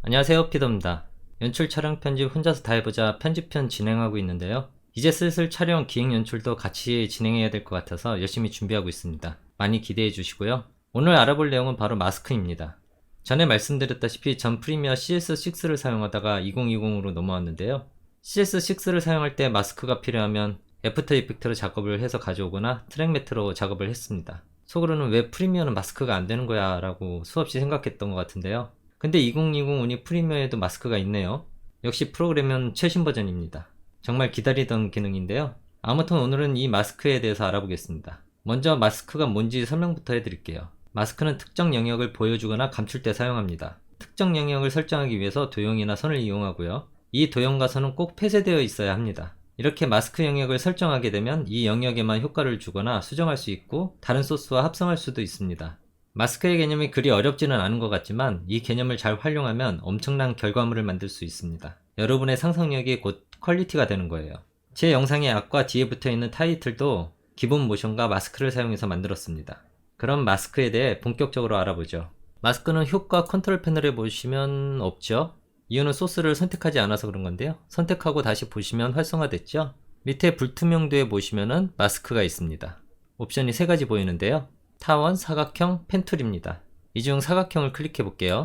안녕하세요, 피더입니다. 연출 촬영 편집 혼자서 다 해보자 편집편 진행하고 있는데요. 이제 슬슬 촬영 기획 연출도 같이 진행해야 될 것 같아서 열심히 준비하고 있습니다. 많이 기대해 주시고요. 오늘 알아볼 내용은 바로 마스크입니다. 전에 말씀드렸다시피 전 프리미어 CS6를 사용하다가 2020으로 넘어왔는데요. CS6를 사용할 때 마스크가 필요하면 애프터 이펙트로 작업을 해서 가져오거나 트랙 매트로 작업을 했습니다. 속으로는 왜 프리미어는 마스크가 안 되는 거야 라고 수없이 생각했던 것 같은데요. 근데 2020 우니 프리미어에도 마스크가 있네요. 역시 프로그램은 최신 버전입니다. 정말 기다리던 기능인데요. 아무튼 오늘은 이 마스크에 대해서 알아보겠습니다. 먼저 마스크가 뭔지 설명부터 해드릴게요. 마스크는 특정 영역을 보여주거나 감출 때 사용합니다. 특정 영역을 설정하기 위해서 도형이나 선을 이용하고요. 이 도형과 선은 꼭 폐쇄되어 있어야 합니다. 이렇게 마스크 영역을 설정하게 되면 이 영역에만 효과를 주거나 수정할 수 있고 다른 소스와 합성할 수도 있습니다. 마스크의 개념이 그리 어렵지는 않은 것 같지만 이 개념을 잘 활용하면 엄청난 결과물을 만들 수 있습니다. 여러분의 상상력이 곧 퀄리티가 되는 거예요. 제 영상의 앞과 뒤에 붙어있는 타이틀도 기본 모션과 마스크를 사용해서 만들었습니다. 그럼 마스크에 대해 본격적으로 알아보죠. 마스크는 효과 컨트롤 패널에 보시면 없죠? 이유는 소스를 선택하지 않아서 그런 건데요. 선택하고 다시 보시면 활성화됐죠? 밑에 불투명도에 보시면은 마스크가 있습니다. 옵션이 3가지 보이는데요. 타원, 사각형, 펜툴입니다. 이 중 사각형을 클릭해 볼게요.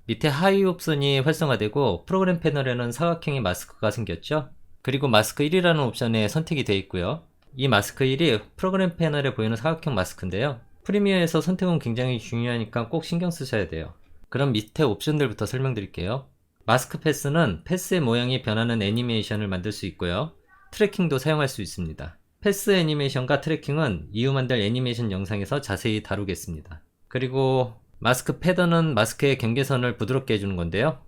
밑에 하위 옵션이 활성화되고 프로그램 패널에는 사각형의 마스크가 생겼죠. 그리고 마스크 1이라는 옵션에 선택이 되어 있고요. 이 마스크 1이 프로그램 패널에 보이는 사각형 마스크인데요. 프리미어에서 선택은 굉장히 중요하니까 꼭 신경 쓰셔야 돼요. 그럼 밑에 옵션들부터 설명드릴게요. 마스크 패스는 패스의 모양이 변하는 애니메이션을 만들 수 있고요. 트래킹도 사용할 수 있습니다. 패스 애니메이션과 트래킹은 이후 만들 애니메이션 영상에서 자세히 다루겠습니다. 그리고 마스크 패더는 마스크의 경계선을 부드럽게 해주는 건데요.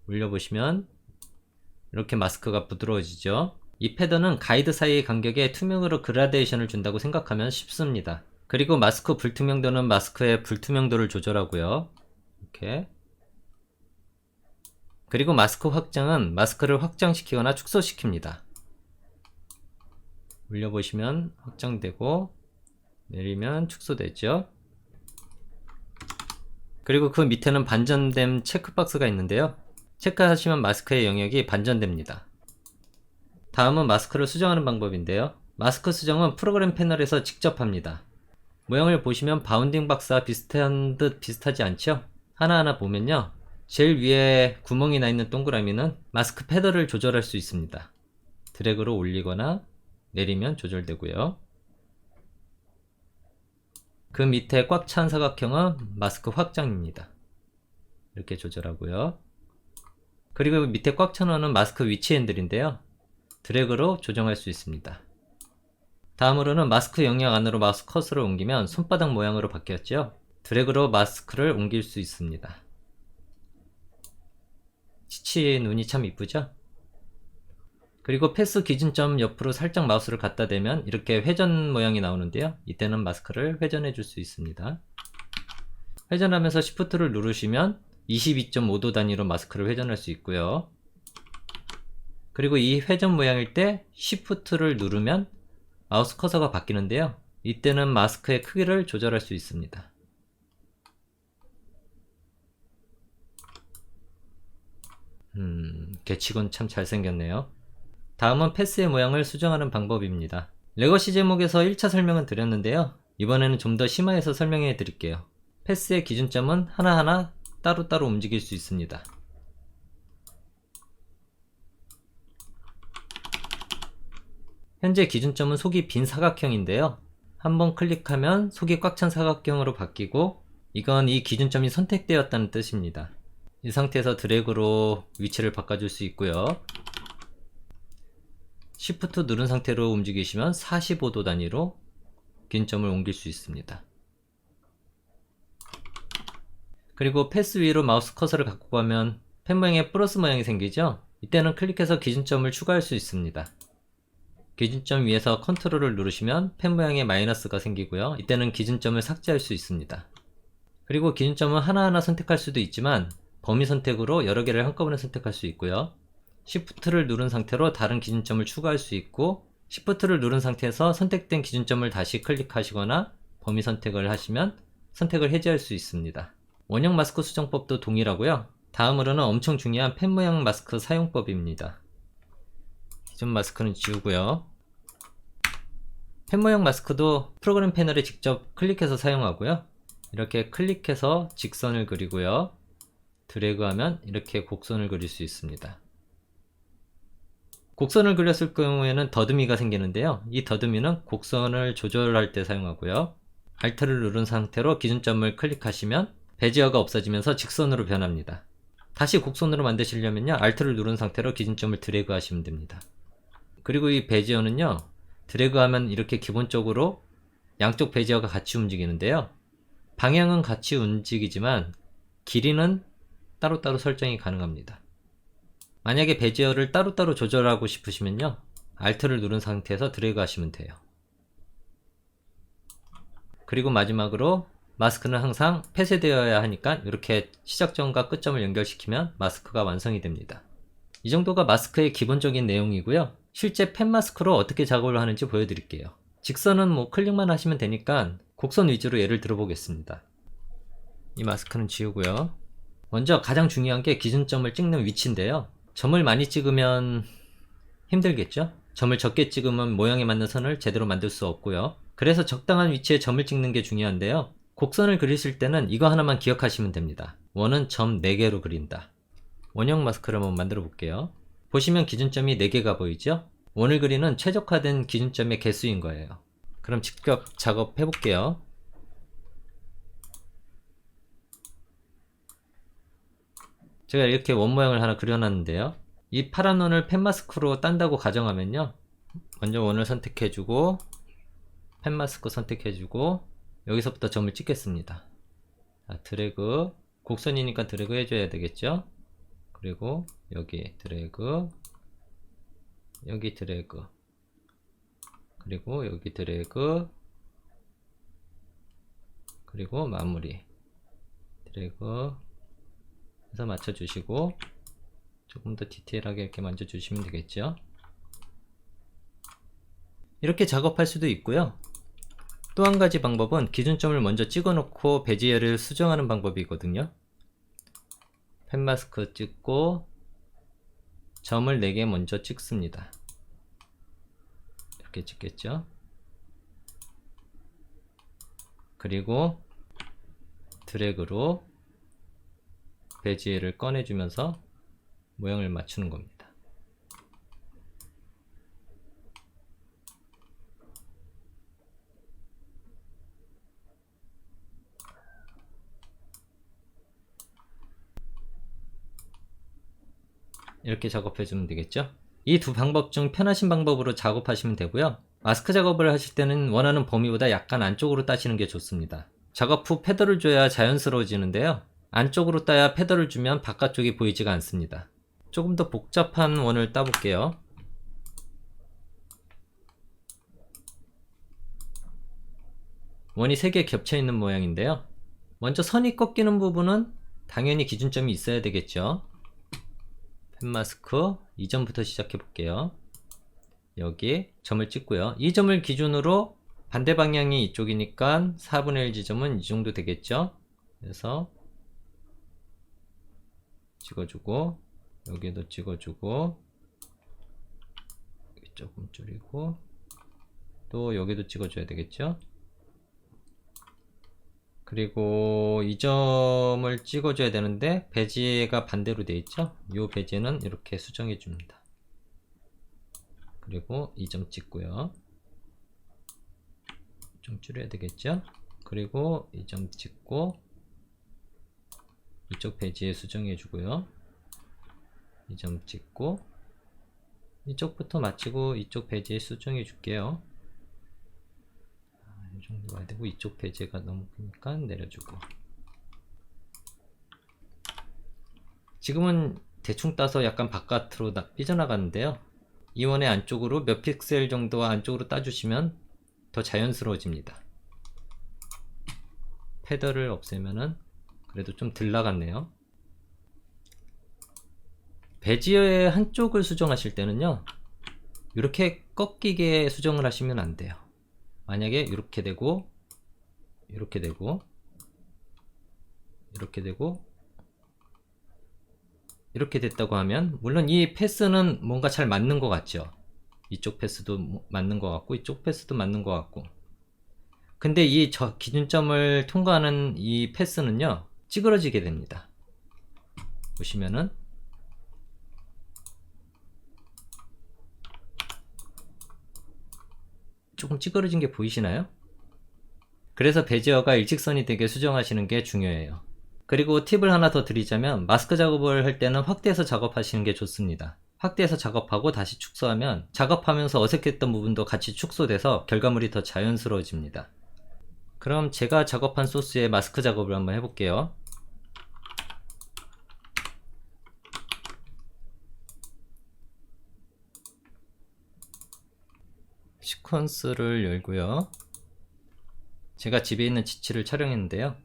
올려보시면 이렇게 마스크가 부드러워지죠. 이 패더는 가이드 사이의 간격에 투명으로 그라데이션을 준다고 생각하면 쉽습니다. 그리고 마스크 불투명도는 마스크의 불투명도를 조절하고요. 이렇게. 그리고 마스크 확장은 마스크를 확장시키거나 축소시킵니다. 올려보시면 확장되고 내리면 축소되죠. 그리고 그 밑에는 반전됨 체크박스가 있는데요. 체크하시면 마스크의 영역이 반전됩니다. 다음은 마스크를 수정하는 방법인데요. 마스크 수정은 프로그램 패널에서 직접 합니다. 모양을 보시면 바운딩 박스와 비슷한 듯 비슷하지 않죠? 하나하나 보면요. 제일 위에 구멍이 나 있는 동그라미는 마스크 패더를 조절할 수 있습니다. 드래그로 올리거나 내리면 조절되고요. 그 밑에 꽉 찬 사각형은 마스크 확장입니다. 이렇게 조절하고요. 그리고 밑에 꽉 찬 원은 마스크 위치 핸들인데요. 드래그로 조정할 수 있습니다. 다음으로는 마스크 영역 안으로 마우스 커서를 옮기면 손바닥 모양으로 바뀌었죠. 드래그로 마스크를 옮길 수 있습니다. 치치 눈이 참 이쁘죠? 그리고 패스 기준점 옆으로 살짝 마우스를 갖다 대면 이렇게 회전 모양이 나오는데요. 이때는 마스크를 회전해 줄 수 있습니다. 회전하면서 Shift를 누르시면 22.5도 단위로 마스크를 회전할 수 있고요. 그리고 이 회전 모양일 때 Shift를 누르면 마우스 커서가 바뀌는데요. 이때는 마스크의 크기를 조절할 수 있습니다. 개치곤 참 잘생겼네요. 다음은 패스의 모양을 수정하는 방법입니다. 레거시 제목에서 1차 설명은 드렸는데요. 이번에는 좀 더 심화해서 설명해 드릴게요. 패스의 기준점은 하나하나 따로따로 움직일 수 있습니다. 현재 기준점은 속이 빈 사각형인데요. 한번 클릭하면 속이 꽉 찬 사각형으로 바뀌고 이건 이 기준점이 선택되었다는 뜻입니다. 이 상태에서 드래그로 위치를 바꿔줄 수 있고요. Shift 누른 상태로 움직이시면 45도 단위로 기준점을 옮길 수 있습니다. 그리고 패스 위로 마우스 커서를 갖고 가면 펜 모양의 플러스 모양이 생기죠? 이때는 클릭해서 기준점을 추가할 수 있습니다. 기준점 위에서 컨트롤을 누르시면 펜 모양의 마이너스가 생기고요. 이때는 기준점을 삭제할 수 있습니다. 그리고 기준점은 하나하나 선택할 수도 있지만 범위 선택으로 여러 개를 한꺼번에 선택할 수 있고요. Shift를 누른 상태로 다른 기준점을 추가할 수 있고 Shift를 누른 상태에서 선택된 기준점을 다시 클릭하시거나 범위 선택을 하시면 선택을 해제할 수 있습니다. 원형 마스크 수정법도 동일하고요. 다음으로는 엄청 중요한 펜 모양 마스크 사용법입니다. 기존 마스크는 지우고요. 펜 모양 마스크도 프로그램 패널에 직접 클릭해서 사용하고요. 이렇게 클릭해서 직선을 그리고요. 드래그하면 이렇게 곡선을 그릴 수 있습니다. 곡선을 그렸을 경우에는 더듬이가 생기는데요. 이 더듬이는 곡선을 조절할 때 사용하고요. Alt를 누른 상태로 기준점을 클릭하시면 베지어가 없어지면서 직선으로 변합니다. 다시 곡선으로 만드시려면요, Alt를 누른 상태로 기준점을 드래그 하시면 됩니다. 그리고 이 베지어는요, 드래그하면 이렇게 기본적으로 양쪽 베지어가 같이 움직이는데요, 방향은 같이 움직이지만 길이는 따로따로 설정이 가능합니다. 만약에 베지어를 따로따로 조절하고 싶으시면요, Alt를 누른 상태에서 드래그 하시면 돼요. 그리고 마지막으로 마스크는 항상 폐쇄되어야 하니까 이렇게 시작점과 끝점을 연결시키면 마스크가 완성이 됩니다. 이 정도가 마스크의 기본적인 내용이고요. 실제 펜 마스크로 어떻게 작업을 하는지 보여드릴게요. 직선은 뭐 클릭만 하시면 되니까 곡선 위주로 예를 들어보겠습니다. 이 마스크는 지우고요. 먼저 가장 중요한 게 기준점을 찍는 위치인데요. 점을 많이 찍으면 힘들겠죠? 점을 적게 찍으면 모양에 맞는 선을 제대로 만들 수 없고요. 그래서 적당한 위치에 점을 찍는 게 중요한데요. 곡선을 그리실 때는 이거 하나만 기억하시면 됩니다. 원은 점 4개로 그린다. 원형 마스크를 한번 만들어 볼게요. 보시면 기준점이 4개가 보이죠? 원을 그리는 최적화된 기준점의 개수인 거예요. 그럼 직접 작업해 볼게요. 제가 이렇게 원 모양을 하나 그려놨는데요. 이 파란 원을 펜 마스크로 딴다고 가정하면요, 먼저 원을 선택해주고 펜 마스크 선택해주고 여기서부터 점을 찍겠습니다. 자, 드래그, 곡선이니까 드래그 해줘야 되겠죠. 그리고 여기 드래그, 여기 드래그, 그리고 여기 드래그, 그리고 마무리 드래그 해서 맞춰주시고 조금 더 디테일하게 이렇게 만져주시면 되겠죠. 이렇게 작업할 수도 있고요. 또 한 가지 방법은 기준점을 먼저 찍어 놓고 베지어를 수정하는 방법이거든요. 펜 마스크 찍고 점을 4개 먼저 찍습니다. 이렇게 찍겠죠. 그리고 드래그로 베지어를 꺼내주면서 모양을 맞추는 겁니다. 이렇게 작업해주면 되겠죠. 이 두 방법 중 편하신 방법으로 작업하시면 되고요. 마스크 작업을 하실 때는 원하는 범위보다 약간 안쪽으로 따시는 게 좋습니다. 작업 후 패더를 줘야 자연스러워지는데요, 안쪽으로 따야 패더를 주면 바깥쪽이 보이지가 않습니다. 조금 더 복잡한 원을 따볼게요. 원이 3개 겹쳐있는 모양인데요, 먼저 선이 꺾이는 부분은 당연히 기준점이 있어야 되겠죠. 펜 마스크 이 점부터 시작해 볼게요. 여기 점을 찍고요. 이 점을 기준으로 반대 방향이 이쪽이니까 4분의 1 지점은 이 정도 되겠죠. 그래서 찍어주고 여기도 찍어주고 여기 조금 줄이고 또 여기도 찍어줘야 되겠죠. 그리고 이 점을 찍어줘야 되는데 베지가 반대로 되어 있죠. 이 베지는 이렇게 수정해 줍니다. 그리고 이 점 찍고요. 좀 줄여야 되겠죠. 그리고 이 점 찍고 이쪽 베지에 수정해 주고요. 이 점 찍고 이쪽부터 마치고 이쪽 베지에 수정해 줄게요. 이 정도 와야 되고 이쪽 베지가 너무 크니까 내려주고. 지금은 대충 따서 약간 바깥으로 삐져나가는데요, 이 원의 안쪽으로 몇 픽셀 정도 안쪽으로 따주시면 더 자연스러워집니다. 패더를 없애면은 그래도 좀 덜 나갔네요. 베지어의 한쪽을 수정하실 때는요, 이렇게 꺾이게 수정을 하시면 안 돼요. 만약에 이렇게 되고 이렇게 되고 이렇게 되고 이렇게 됐다고 하면, 물론 이 패스는 뭔가 잘 맞는 것 같죠. 이쪽 패스도 맞는 것 같고 이쪽 패스도 맞는 것 같고, 근데 이 기준점을 통과하는 이 패스는요 찌그러지게 됩니다. 보시면은 조금 찌그러진 게 보이시나요? 그래서 베지어가 일직선이 되게 수정하시는 게 중요해요. 그리고 팁을 하나 더 드리자면, 마스크 작업을 할 때는 확대해서 작업하시는 게 좋습니다. 확대해서 작업하고 다시 축소하면 작업하면서 어색했던 부분도 같이 축소돼서 결과물이 더 자연스러워집니다. 그럼 제가 작업한 소스에 마스크 작업을 한번 해볼게요. 시퀀스를 열고요. 제가 집에 있는 지치를 촬영했는데요.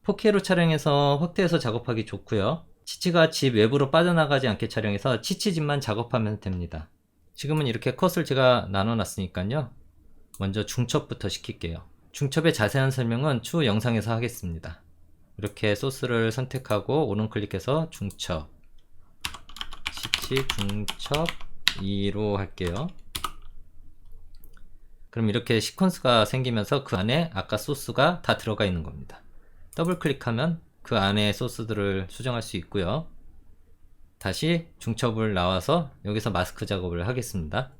4K로 촬영해서 확대해서 작업하기 좋고요. 치치가 집 외부로 빠져나가지 않게 촬영해서 치치집만 작업하면 됩니다. 지금은 이렇게 컷을 제가 나눠 놨으니까요, 먼저 중첩부터 시킬게요. 중첩의 자세한 설명은 추후 영상에서 하겠습니다. 이렇게 소스를 선택하고 오른 클릭해서 중첩, 치치 중첩 2로 할게요. 그럼 이렇게 시퀀스가 생기면서 그 안에 아까 소스가 다 들어가 있는 겁니다. 더블 클릭하면 그 안에 소스들을 수정할 수 있고요. 다시 중첩을 나와서 여기서 마스크 작업을 하겠습니다.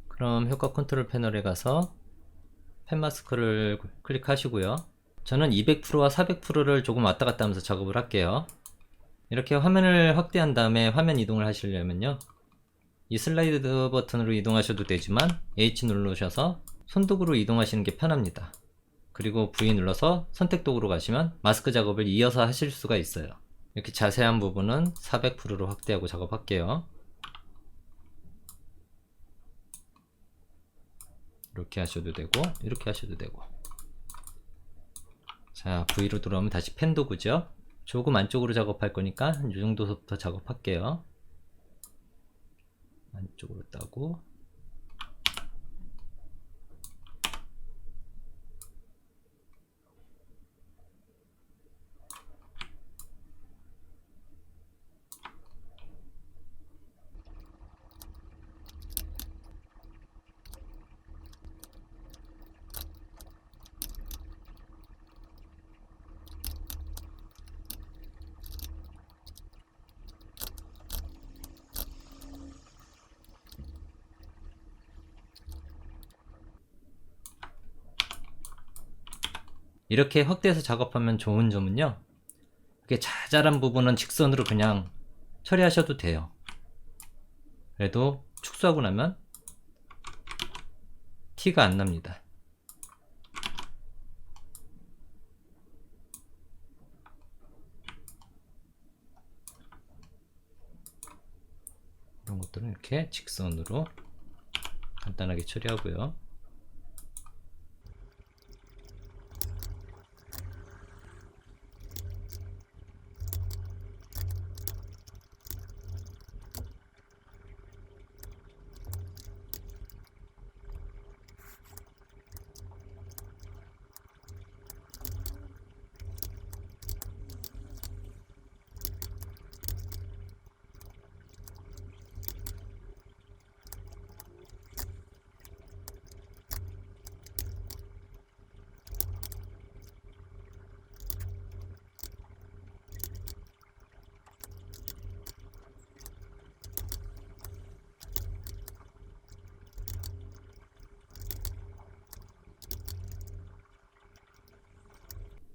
그럼 효과 컨트롤 패널에 가서 펜 마스크를 클릭하시고요. 저는 200%와 400%를 조금 왔다 갔다 하면서 작업을 할게요. 이렇게 화면을 확대한 다음에 화면 이동을 하시려면요, 이 슬라이드 버튼으로 이동하셔도 되지만 H 누르셔서 손도구로 이동하시는 게 편합니다. 그리고 V 눌러서 선택 도구로 가시면 마스크 작업을 이어서 하실 수가 있어요. 이렇게 자세한 부분은 400%로 확대하고 작업할게요. 이렇게 하셔도 되고 이렇게 하셔도 되고. 자, V로 들어오면 다시 펜 도구죠. 조금 안쪽으로 작업할 거니까 이 정도부터 작업할게요. 안쪽으로 따고, 이렇게 확대해서 작업하면 좋은 점은요, 이렇게 자잘한 부분은 직선으로 그냥 처리하셔도 돼요. 그래도 축소하고 나면 티가 안 납니다. 이런 것들은 이렇게 직선으로 간단하게 처리하고요.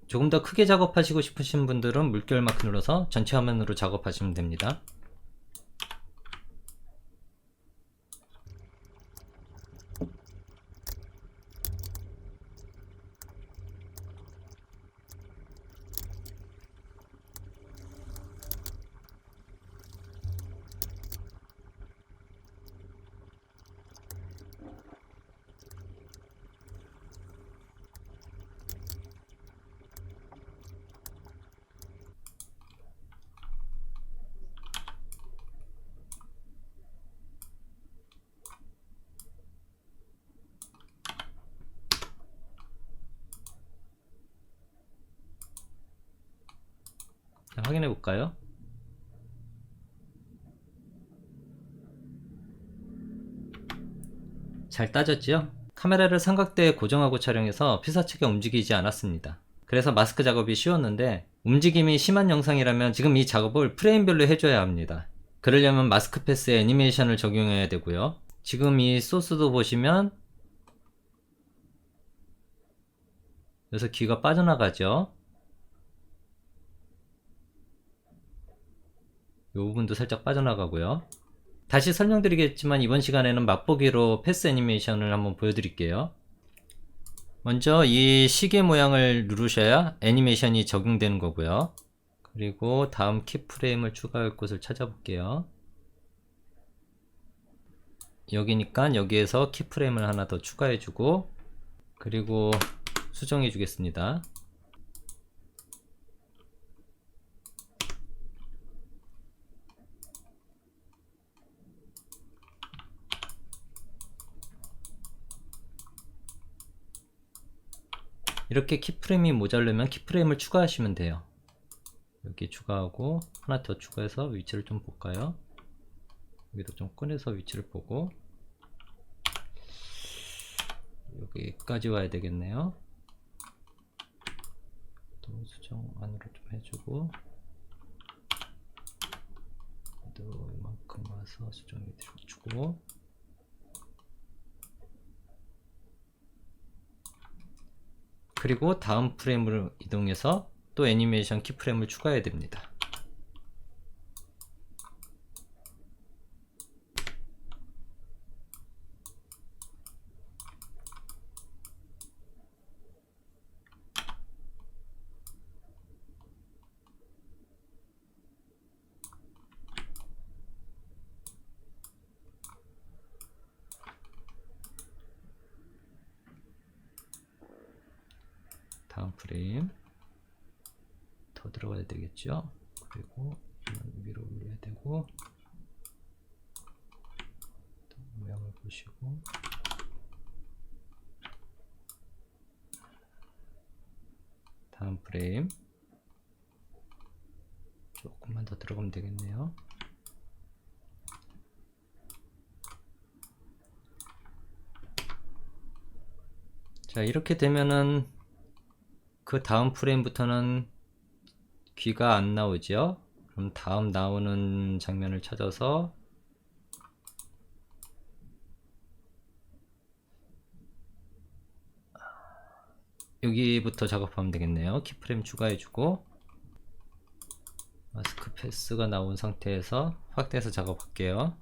조금 더 크게 작업하시고 싶으신 분들은 물결 마크 눌러서 전체 화면으로 작업하시면 됩니다. 확인해 볼까요? 잘 따졌죠? 카메라를 삼각대에 고정하고 촬영해서 피사체가 움직이지 않았습니다. 그래서 마스크 작업이 쉬웠는데 움직임이 심한 영상이라면 지금 이 작업을 프레임별로 해줘야 합니다. 그러려면 마스크 패스에 애니메이션을 적용해야 되고요. 지금 이 소스도 보시면 여기서 귀가 빠져나가죠. 이 부분도 살짝 빠져나가고요. 다시 설명드리겠지만 이번 시간에는 맛보기로 패스 애니메이션을 한번 보여드릴게요. 먼저 이 시계 모양을 누르셔야 애니메이션이 적용되는 거고요. 그리고 다음 키프레임을 추가할 곳을 찾아볼게요. 여기니까 여기에서 키프레임을 하나 더 추가해주고, 그리고 수정해 주겠습니다. 이렇게 키프레임이 모자르면 키프레임을 추가하시면 돼요. 여기 추가하고 하나 더 추가해서 위치를 좀 볼까요? 여기도 좀 꺼내서 위치를 보고 여기까지 와야 되겠네요. 또 수정 안으로 좀 해주고, 또 이만큼 와서 수정해 주고, 그리고 다음 프레임으로 이동해서 또 애니메이션 키프레임을 추가해야 됩니다. 다음 프레임 더 들어가야 되겠죠. 그리고 위로 올려야 되고, 또 모양을 보시고, 다음 프레임 조금만 더 들어가면 되겠네요. 자, 이렇게 되면은 그 다음 프레임부터는 귀가 안 나오죠. 그럼 다음 나오는 장면을 찾아서 여기부터 작업하면 되겠네요. 키프레임 추가해주고 마스크 패스가 나온 상태에서 확대해서 작업할게요.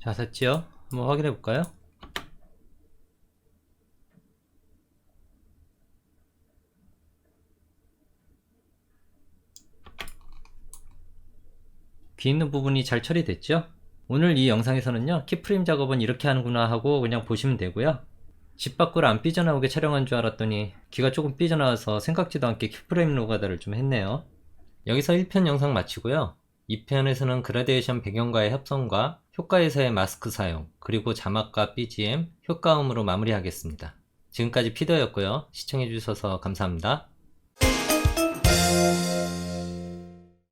자, 됐지요? 한번 확인해 볼까요? 귀 있는 부분이 잘 처리됐죠? 오늘 이 영상에서는요, 키프레임 작업은 이렇게 하는구나 하고 그냥 보시면 되고요. 집 밖으로 안 삐져나오게 촬영한 줄 알았더니 귀가 조금 삐져나와서 생각지도 않게 키프레임 노가다를 좀 했네요. 여기서 1편 영상 마치고요. 2편에서는 그라데이션 배경과의 협성과 효과에서의 마스크 사용, 그리고 자막과 BGM, 효과음으로 마무리하겠습니다. 지금까지 피더였고요. 시청해주셔서 감사합니다.